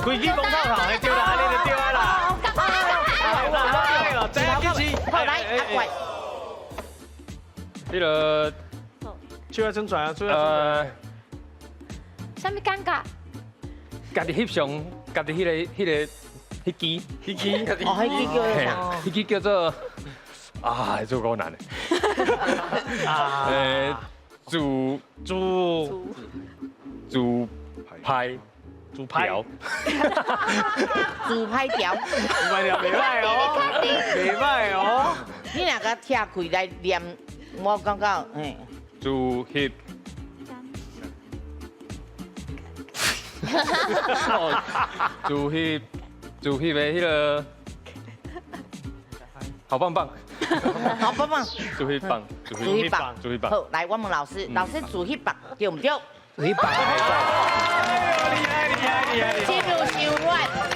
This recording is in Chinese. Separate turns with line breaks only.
规矩讲透透，对啦，安尼就对啊啦。来，再一支，
好来，阿怪，
迄个
就要真传啊，就要真传。
什么尴尬？
家己翕相，家己迄支
哦，迄个叫啥？
迄支叫做啊，做够难的。主拍
主拍，
自拍条，
袂歹哦，袂歹哦。
你若甲拆开来念，我感觉，
主翕。主翕的迄个好棒棒，
好棒棒，
主翕棒，
主翕棒，
主翕棒。
好，来，我问老师，老师主翕棒对唔对？
你棒，厉害厉害厉害！
进入小阮，